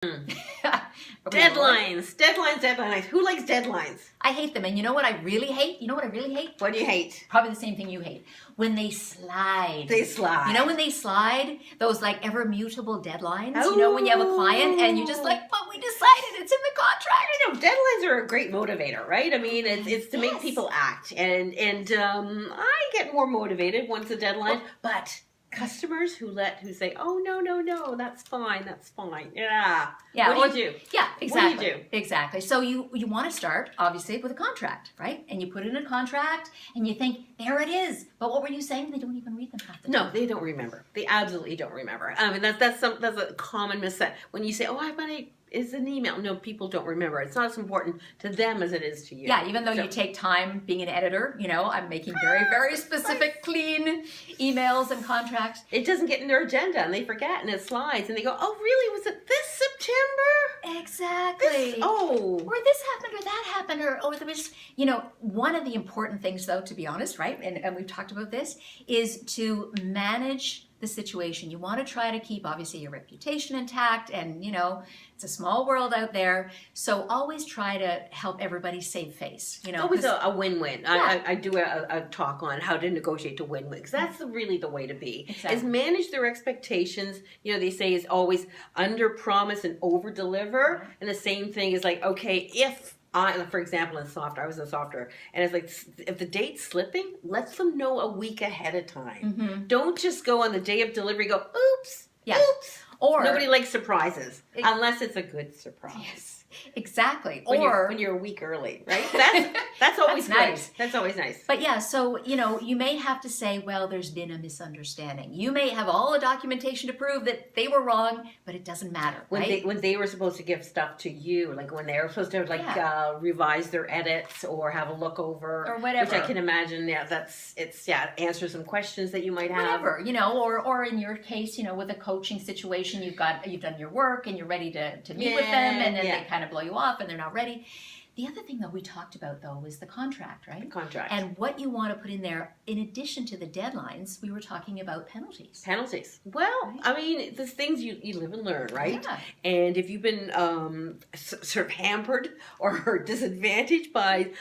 Deadlines. Who likes deadlines? I hate them. And you know what I really hate? What do you hate? Probably the same thing you hate. When they slide. They slide. You know when they slide? Those like ever mutable deadlines? You know when you have a client and you're just like, but we decided it's in the contract. I know, deadlines are a great motivator, right? I mean, it's to make people act. And I get more motivated once a deadline, but customers who say, oh, no, that's fine. Yeah. What do you do? Yeah, exactly. What do you do? Exactly. So you want to start, obviously, with a contract, right? And you put it in a contract and you think, there it is. But what were you saying? They don't even read them half the time. No, they don't remember. They absolutely don't remember. I mean, that's a common mistake. When you say, oh, it's an email. No, people don't remember. It's not as important to them as it is to you. Yeah, even though you take time being an editor, I'm making very, very specific, clean emails and contracts. It doesn't get in their agenda and they forget and it slides and they go, oh, really? Was it this September? Exactly. Or this happened or that happened or there was, one of the important things though, to be honest, right? And we've talked about this, is to manage the situation. You want to try to keep obviously your reputation intact and it's a small world out there, so always try to help everybody save face. Always a win-win. Yeah. I do a talk on how to negotiate to win-win because that's really the way to be. Exactly. Is manage their expectations. They say is always under promise and over deliver. And the same thing is like, okay, if for example, in software, I was in software, and it's like, if the date's slipping, let them know a week ahead of time. Mm-hmm. Don't just go on the day of delivery, go, oops, Yeah. oops. Or nobody likes surprises, unless it's a good surprise. Yes. Exactly. When you're a week early, right? That's always nice. That's always nice. But yeah, so you may have to say, well, there's been a misunderstanding. You may have all the documentation to prove that they were wrong, but it doesn't matter. When they were supposed to give stuff to you, like when they were supposed to revise their edits or have a look over or whatever, which I can imagine. Answer some questions that you might have. Whatever, or in your case, with a coaching situation, you've done your work and you're ready to meet with them, and then they kind of blow you off and they're not ready. The other thing that we talked about, though, is the contract, right? The contract. And what you want to put in there, in addition to the deadlines, we were talking about penalties. Well, right? I mean, there's things you live and learn, right? Yeah. And if you've been sort of hampered or disadvantaged by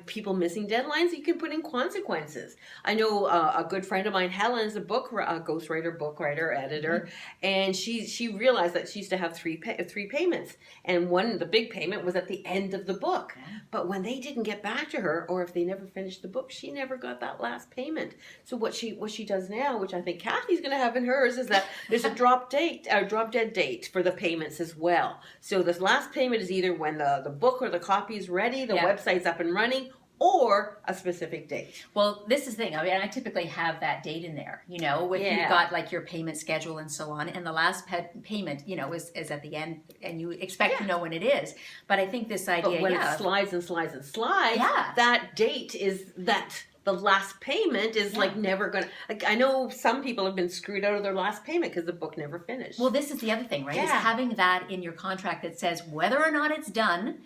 people missing deadlines, you can put in consequences. I know a good friend of mine, Helen's a ghostwriter, book writer, editor, and she realized that she used to have three payments. And the big payment was at the end of the book. But when they didn't get back to her, or if they never finished the book, she never got that last payment. So what she does now, which I think Kathy's going to have in hers, is that there's a drop dead date for the payments as well. So this last payment is either when the book or the copy is ready, the website's up and running, or a specific date. Well, this is the thing. I mean, I typically have that date in there, you've got like your payment schedule and so on. And the last payment, is at the end and you expect to know when it is. But I think this idea, but when it slides and slides and slides, that date is that the last payment is like never going to, like, I know some people have been screwed out of their last payment because the book never finished. Well, this is the other thing, right? Is having that in your contract that says whether or not it's done,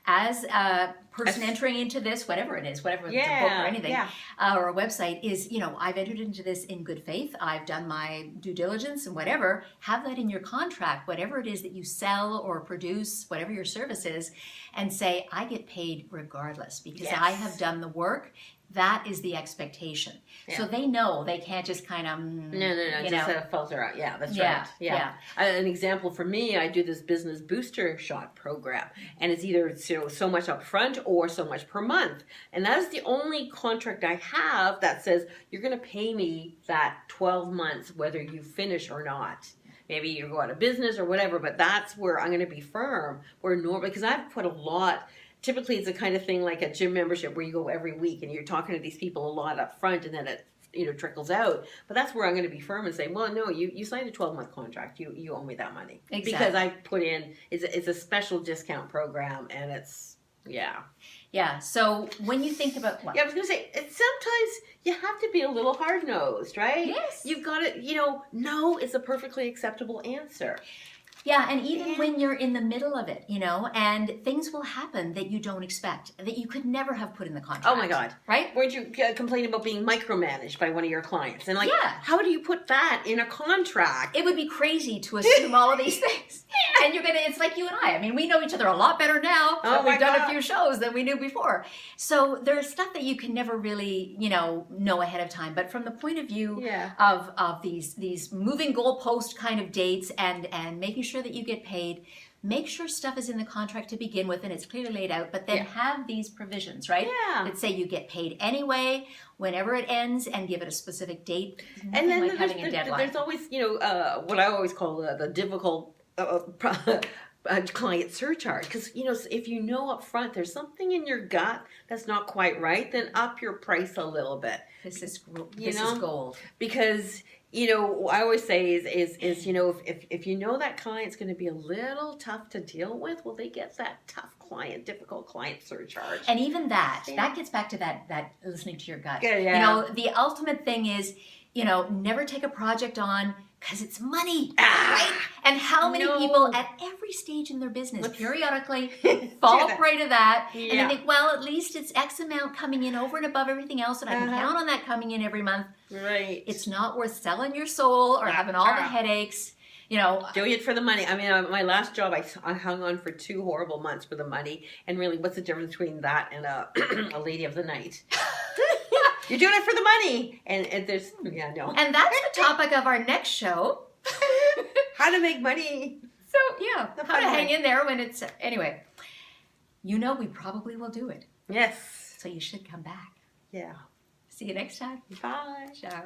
as a person entering into this, whatever it is, whatever it's a book or anything, or a website is, I've entered into this in good faith. I've done my due diligence and whatever. Have that in your contract, whatever it is that you sell or produce, whatever your service is, and say, I get paid regardless because I have done the work. That is the expectation. Yeah. So they know they can't just kind of... No, just filter out. Yeah, that's right. Yeah. An example for me, I do this business booster shot program, and it's either so much up front or so much per month. And that is the only contract I have that says you're going to pay me that 12 months whether you finish or not. Maybe you go out of business or whatever, but that's where I'm going to be firm. Where normally, because I've put a lot... Typically, it's the kind of thing like a gym membership where you go every week and you're talking to these people a lot up front and then it trickles out. But that's where I'm going to be firm and say, well, no, you signed a 12-month contract. You owe me that money. Exactly. Because I put in, it's a special discount program and it's, Yeah, so when you think about what? Yeah, I was going to say, sometimes you have to be a little hard-nosed, right? Yes. You've got to, no is a perfectly acceptable answer. Yeah, and even when you're in the middle of it, and things will happen that you don't expect, that you could never have put in the contract. Oh my God. Right? Weren't you complaining about being micromanaged by one of your clients? And how do you put that in a contract? It would be crazy to assume all of these things. And it's like you and I. I mean, we know each other a lot better now. We've done a few shows than we knew before. So there's stuff that you can never really, know ahead of time. But from the point of view of these moving goalpost kind of dates and making sure that you get paid, make sure stuff is in the contract to begin with and it's clearly laid out, but then have these provisions, right? That say you get paid anyway, whenever it ends, and give it a specific date. And then like having a deadline. There's always, what I always call the difficult client surcharge. Because, if you know up front there's something in your gut that's not quite right, then up your price a little bit. This is gold. Because I always say is if you know that client's going to be a little tough to deal with, well, they get that difficult client surcharge. And even that gets back to that listening to your gut. Yeah. The ultimate thing is, never take a project on because it's money, right? And how many people at every stage in their business periodically fall prey to that and they think, well, at least it's X amount coming in over and above everything else, and I can count on that coming in every month. Right. It's not worth selling your soul or having all the headaches. Doing it for the money. I mean, my last job, I hung on for 2 horrible months for the money. And really, what's the difference between that and a lady of the night? You're doing it for the money. And there's, no. And that's the topic of our next show. How to make money. So, how to hang in there when it's, anyway. We probably will do it. Yes. So you should come back. Yeah. See you next time. Bye. Ciao.